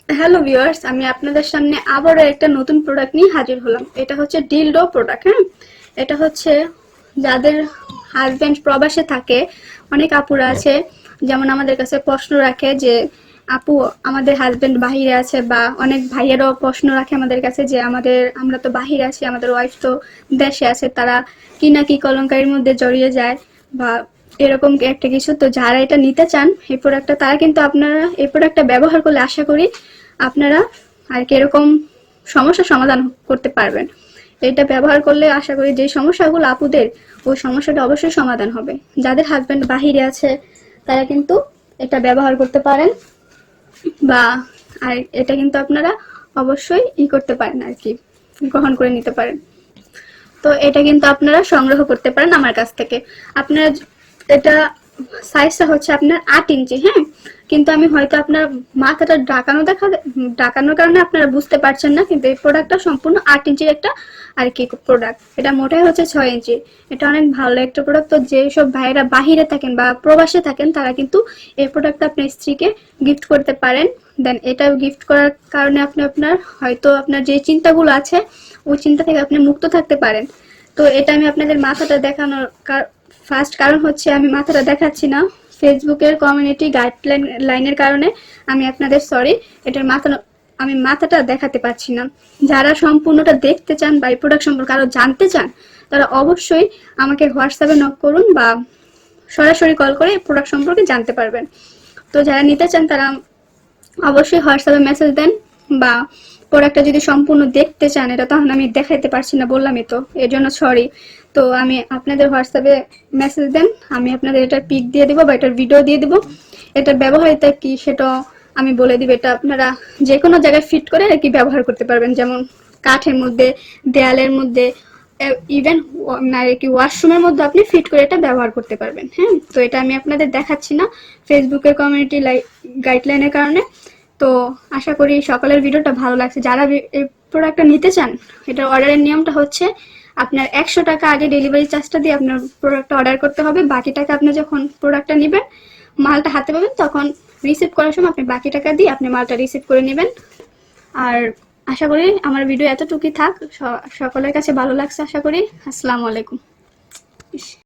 Hello viewers, আমি আপনাদের সামনে আবারও একটা নতুন প্রোডাক্ট নিয়ে হাজির হলাম। এটা হচ্ছে ডিলডো প্রোডাক্ট। হ্যাঁ, এটা হচ্ছে যাদের হাজব্যান্ড প্রবাসে থাকে, অনেক আপুরা আছে যেমন আমাদের কাছে প্রশ্ন রাখে যে আপু আমাদের হাজব্যান্ড বাহিরে আছে, বা অনেক ভাইয়েরাও প্রশ্ন রাখে আমাদের কাছে যে আমরা তো বাহিরে আছি, আমাদের ওয়াইফ তো দেশে আছে, তারা কি না কি কলঙ্কারির মধ্যে জড়িয়ে যায় বা এরকম একটা কিছু। তো যারা এটা নিতে চান এই প্রোডাক্টটা, তারা কিন্তু আপনারা এই প্রোডাক্টটা ব্যবহার করলে আশা করি আপনারা আর কি এরকম সমস্যার সমাধান করতে পারবেন। এটা ব্যবহার করলে আশা করি যে সমস্যাগুলো আপুদের, ওই সমস্যাটা অবশ্যই সমাধান হবে। যাদের হাজব্যান্ড বাহিরে আছে তারা কিন্তু এটা ব্যবহার করতে পারেন, বা আর এটা কিন্তু আপনারা অবশ্যই করতে পারেন আর কি, গ্রহণ করে নিতে পারেন। তো এটা কিন্তু আপনারা সংগ্রহ করতে পারেন আমার কাছ থেকে। আপনারা এটা সাইজটা হচ্ছে আপনার 8 ইঞ্চি। হ্যাঁ, কিন্তু আমি হয়তো আপনার মাথাটা ডাকানোর কারণে আপনারা বুঝতে পারছেন না, কিন্তু এই প্রোডাক্টটা সম্পূর্ণ 8 ইঞ্চির একটা আর কি প্রোডাক্ট। এটা মোটাই হচ্ছে 6 ইঞ্চি। এটা অনেক ভালো একটা প্রোডাক্ট। তো যেসব ভাইয়েরা বাহিরে থাকেন বা প্রবাসে থাকেন তারা কিন্তু এই প্রোডাক্টটা আপনার স্ত্রীকে গিফট করতে পারেন। দেন এটা গিফট করার কারণে আপনি আপনার হয়তো আপনার যে চিন্তাগুলো আছে ওই চিন্তা থেকে আপনি মুক্ত থাকতে পারেন। তো এটা আমি আপনাদের মাথাটা দেখানোর ফার্স্ট কারণ হচ্ছে আমি মাথাটা দেখাচ্ছি না, ফেসবুকের কমিউনিটি গাইডলাইনের কারণে আমি আপনাদের সরি, এটার আমি মাথাটা দেখাতে পারছি না। যারা সম্পূর্ণটা দেখতে চান বা এই প্রোডাক্ট সম্পর্কে আরো জানতে চান তারা অবশ্যই আমাকে হোয়াটসঅ্যাপে নক করুন বা সরাসরি কল করে এই প্রোডাক্ট সম্পর্কে জানতে পারবেন। তো যারা নিতে চান তারা অবশ্যই হোয়াটসঅ্যাপে মেসেজ দেন, বা প্রোডাক্টটা যদি সম্পূর্ণ দেখতে চান, এটা তখন আমি দেখাইতে পারছি না, বললামই তো, এর জন্য সরি। তো আমি আপনাদের হোয়াটসঅ্যাপে মেসেজ দেন, আমি আপনাদের এটার পিক দিয়ে দেবো বা এটার ভিডিও দিয়ে দেবো। এটার ব্যবহারিতা কি সেটা আমি বলে দিব। এটা আপনারা যে কোনো জায়গায় ফিট করে আর কি ব্যবহার করতে পারবেন, যেমন কাঠের মধ্যে, দেয়ালের মধ্যে, ইভেন আর কি ওয়াশরুমের মধ্যে আপনি ফিট করে এটা ব্যবহার করতে পারবেন। হ্যাঁ, তো এটা আমি আপনাদের দেখাচ্ছি না ফেসবুকের কমিউনিটি গাইডলাইনের কারণে। তো আশা করি সকলের ভিডিওটা ভালো লাগছে। যারা এই প্রোডাক্টটা নিতে চান, এটা অর্ডারের নিয়মটা হচ্ছে আপনার 100 টাকা আগে ডেলিভারি চার্জটা দিয়ে আপনার প্রোডাক্টটা অর্ডার করতে হবে। বাকি টাকা আপনি যখন প্রোডাক্টটা নেবেন, মালটা হাতে পাবেন, তখন রিসিভ করার সময় আপনি বাকি টাকা দিয়ে আপনি মালটা রিসিভ করে নেবেন। আর আশা করি আমার ভিডিও এতটুকুই থাক, সকলের কাছে ভালো লাগছে আশা করি। আসসালামু আলাইকুম।